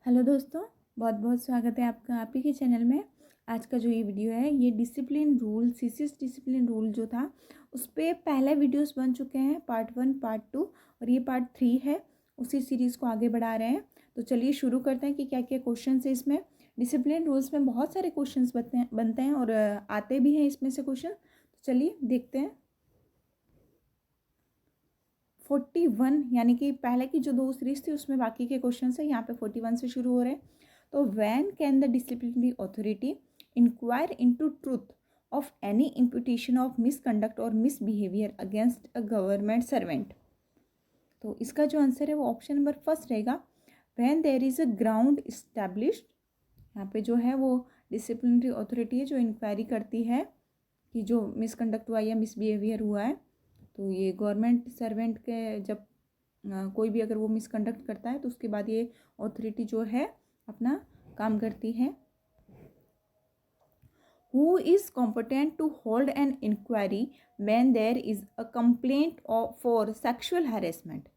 Hello दोस्तों, बहुत बहुत स्वागत है आपका आप ही के चैनल में। आज का जो ये वीडियो है ये discipline rule CCS discipline rule जो था उस पर पहले वीडियोस बन चुके हैं, पार्ट 1 पार्ट 2 और ये पार्ट 3 है। उसी सीरीज़ को आगे बढ़ा रहे हैं। तो चलिए शुरू करते हैं कि क्या क्या क्वेश्चन है इसमें। डिसिप्लिन रूल्स में बहुत सारे क्वेश्चन बनते हैं और आते भी हैं इसमें से क्वेश्चन। तो चलिए देखते हैं। 41 यानी कि पहले की जो 2 सीरीज थी उसमें बाकी के क्वेश्चन है, यहाँ पे 41 से शुरू हो रहे हैं। तो when can the disciplinary authority inquire into truth of any imputation of misconduct और misbehaviour against a government servant. तो इसका जो आंसर है वो ऑप्शन नंबर फर्स्ट रहेगा, when there is a ground established. यहाँ पे जो है वो डिसिप्लिनरी अथॉरिटी है जो इंक्वायरी करती है कि जो मिसकंडक्ट हुआ या मिसबिहेवियर हुआ है। तो ये गवर्नमेंट सर्वेंट के जब कोई भी अगर वो मिसकंडक्ट करता है तो उसके बाद ये अथॉरिटी जो है अपना काम करती है। Who is competent to hold an inquiry when there is a complaint for sexual harassment.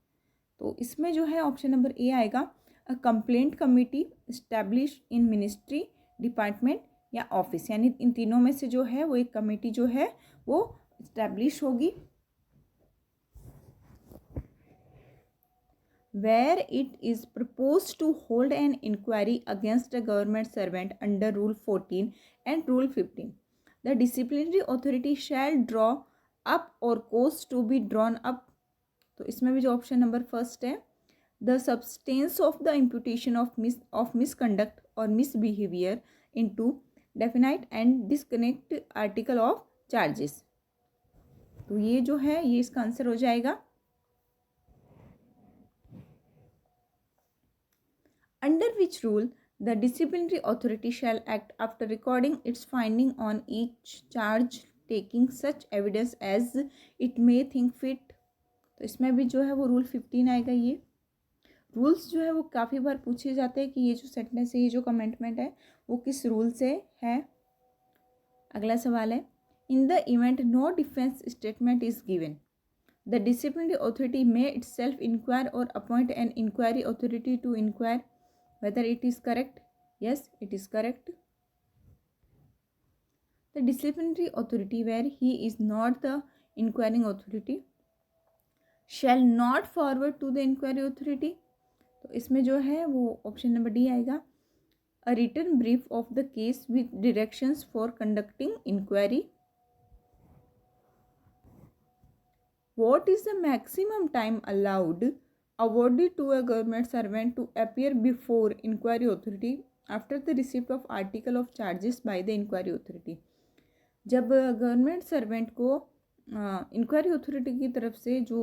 तो इसमें जो है ऑप्शन नंबर ए आएगा, a complaint committee establish in ministry, department या ऑफिस। यानी इन तीनों में से जो है वो एक कमेटी जो है वो इस्टेब्लिश होगी, where it is proposed to hold an inquiry against a government servant under Rule 14 and Rule 15. The disciplinary authority shall draw up or cause to be drawn up. तो इसमें भी जो ऑप्शन नंबर फर्स्ट है, the substance of the imputation of misconduct or misbehavior into definite and disconnect article of charges. तो ये जो है ये इसका आंसर हो जाएगा। Under which rule the disciplinary authority shall act after recording its finding on each charge, taking such evidence as it may think fit. तो इसमें भी जो है वो रूल 15 आएगा। ये रूल्स जो है वो काफ़ी बार पूछे जाते हैं कि ये जो सेंटेंस है, ये जो कमेंटमेंट है वो किस रूल से है। अगला सवाल है, in the event no defence statement is given, the disciplinary authority may itself inquire और appoint an inquiry authority to inquire whether it is correct. Yes, it is correct. The disciplinary authority where he is not the inquiring authority shall not forward to the inquiry authority. तो इसमें जो है वो option number D आएगा, a written brief of the case with directions for conducting inquiry. What is the maximum time allowed awarded to a government servant to appear before inquiry authority after the receipt of article of charges by the inquiry authority? जब government servant को inquiry authority की तरफ से जो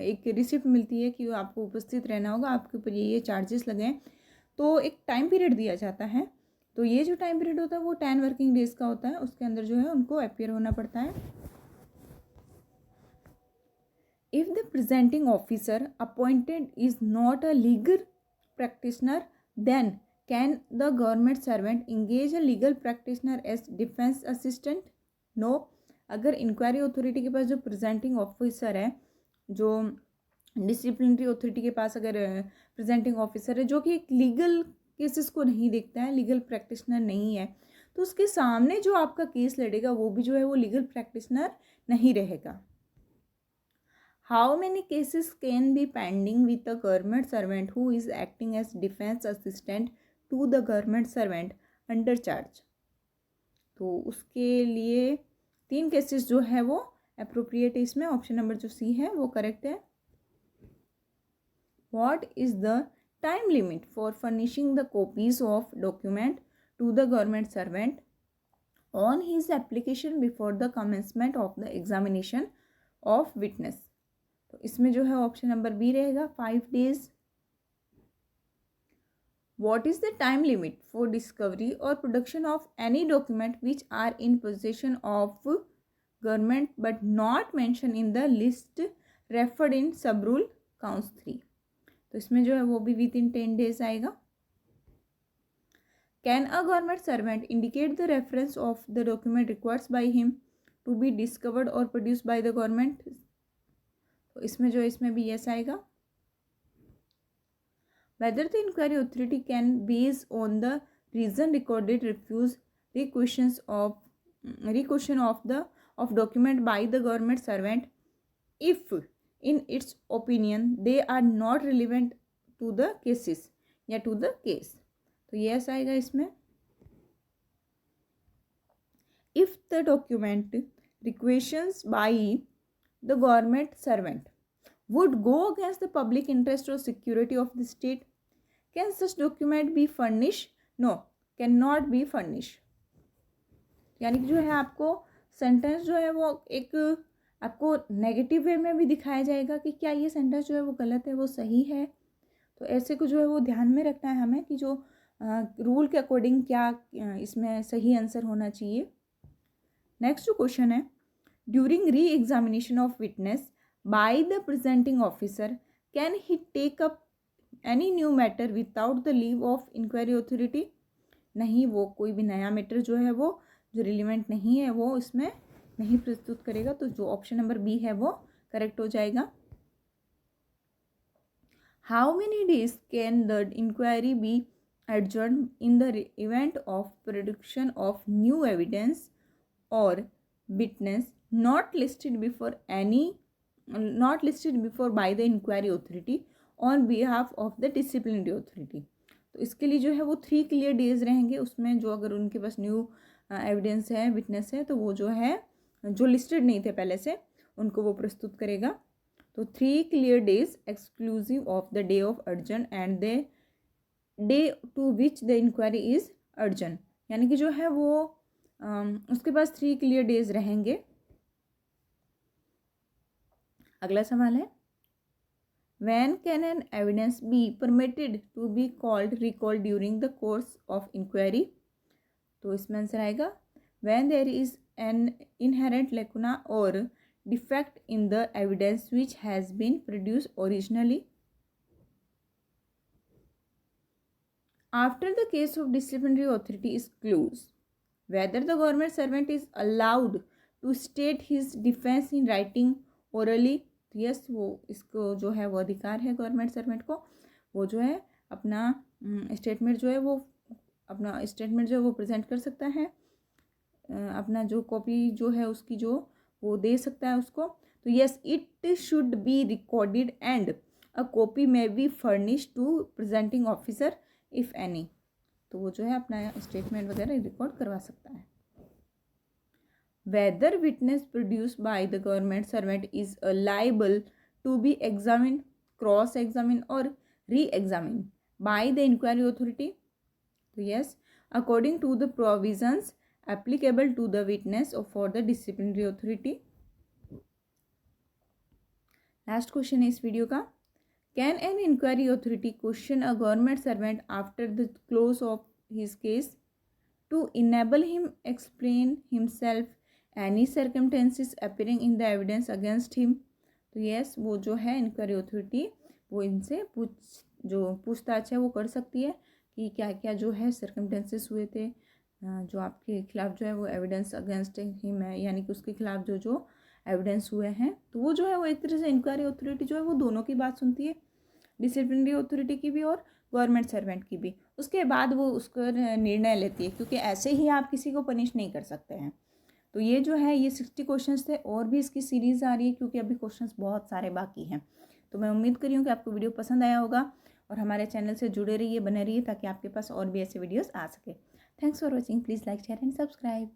एक receipt मिलती है कि आपको उपस्थित रहना होगा, आपके ऊपर ये चार्जेस लगे हैं, तो एक टाइम पीरियड दिया जाता है। तो ये जो टाइम पीरियड होता है वो 10 वर्किंग डेज का होता है, उसके अंदर जो है उनको अपीयर होना पड़ता है। If the presenting officer appointed is not a legal practitioner, then can the government servant engage a legal practitioner as defense assistant? No. अगर इंक्वायरी अथॉरिटी के पास जो प्रेजेंटिंग ऑफिसर है, जो डिसिप्लिनरी अथॉरिटी के पास अगर प्रेजेंटिंग ऑफिसर है जो कि एक लीगल केसेस को नहीं देखता है, लीगल प्रैक्टिशनर नहीं है, तो उसके सामने जो आपका केस लड़ेगा वो भी जो है वो लीगल प्रैक्टिशनर नहीं रहेगा। How many cases can be pending with a government servant who is acting as defense assistant to the government servant under charge? तो उसके लिए 3 केसेस जो है वो अप्रोप्रिएट है। इसमें ऑप्शन नंबर जो सी है वो करेक्ट है। What is the time limit for furnishing the copies of document to the government servant on his application before the commencement of the examination of witness? तो इसमें जो है ऑप्शन नंबर बी रहेगा, 5 days। What is the time limit for discovery or production of any document which are in possession of government but not mentioned in the list referred in sub rule counts 3? तो इसमें जो है वो भी with in 10 days आएगा। Can a government servant indicate the reference of the document required by him to be discovered or produced by the government? तो इसमें जो इसमें भी यस आएगा। whether the inquiry authority can, based on the reason recorded, refuse requisition of document by the government servant if in its opinion they are not relevant to the cases या to the case. तो yes आएगा इसमें. If the document requisitions by the government servant would go against the public interest or security of the state, can such document be furnished? No, cannot be furnished. यानी कि जो है आपको sentence जो है वो एक आपको नेगेटिव वे में भी दिखाया जाएगा कि क्या ये सेंटेंस जो है वो गलत है, वो सही है. तो ऐसे को जो है वो ध्यान में रखना है हमें कि जो रूल के अकॉर्डिंग क्या इसमें सही आंसर होना चाहिए. नेक्स्ट जो क्वेश्चन है, during re examination of witness by the presenting officer can he take up any new matter without the leave of inquiry authority. नहीं, वो कोई भी नया मैटर जो है वो जो रिलीवेंट नहीं है वो इसमें नहीं प्रस्तुत करेगा. तो जो ऑप्शन नंबर बी है वो करेक्ट हो जाएगा. How many days can the inquiry be adjourned in the event of production of new evidence or witness not listed before by the inquiry authority on behalf of the disciplinary authority. तो इसके लिए जो है वो 3 clear days रहेंगे. उसमें जो अगर उनके पास न्यू एविडेंस है, विटनेस है, तो वो जो है जो लिस्टेड नहीं थे पहले से उनको वो प्रस्तुत करेगा. तो 3 clear days exclusive of the day of adjourn and the day to which the inquiry is adjourned. यानी कि जो है वो उसके पास 3 क्लियर डेज रहेंगे. अगला सवाल है, when can an evidence be permitted to be recalled during the course of inquiry. तो इसमें आंसर आएगा when there is an inherent lacuna और defect in the evidence which has been produce originally. After the case of disciplinary authority is closed, whether the government servant is allowed to state his defense in writing orally. yes, वो इसको जो है वो अधिकार है government servant को, वो जो है अपना स्टेटमेंट जो है वो प्रेजेंट कर सकता है. अपना जो कॉपी जो है उसकी जो वो दे सकता है उसको. तो yes, it should be recorded and a copy may be furnished to presenting officer if any. तो वो जो है अपना स्टेटमेंट वगैरह रिकॉर्ड करवा सकता है. Whether witness produce by the government servant is liable to be examine, cross examine और re examine by the inquiry authority. तो yes, according to the provisions applicable to the witness और for the disciplinary authority. Last question है इस video का, Can an inquiry authority question a government servant after the close of his case to enable him explain himself any circumstances appearing in the evidence against him? तो yes, वो जो है inquiry authority वो इनसे पूछताछ है वो कर सकती है कि क्या क्या जो है सर्कमटेंसेस हुए थे जो आपके खिलाफ जो है वो एविडेंस अगेंस्ट हिम है, यानी कि उसके खिलाफ जो एविडेंस हुए हैं. तो वो जो है वो एक तरह से इंक्वायरी अथॉरिटी जो है वो दोनों की बात सुनती है, डिसिप्लिनरी अथॉरिटी की भी और गवर्नमेंट सर्वेंट की भी. उसके बाद वो उसका निर्णय लेती है, क्योंकि ऐसे ही आप किसी को पनिश नहीं कर सकते हैं. तो ये जो है ये 60 क्वेश्चंस थे और भी इसकी सीरीज़ आ रही है क्योंकि अभी क्वेश्चंस बहुत सारे बाकी हैं. तो मैं उम्मीद कर रही हूँ कि आपको वीडियो पसंद आया होगा और हमारे चैनल से जुड़े रहिए, बने रहिए ताकि आपके पास और भी ऐसे वीडियोज़ आ सके. Thanks for watching. Please like, share and subscribe.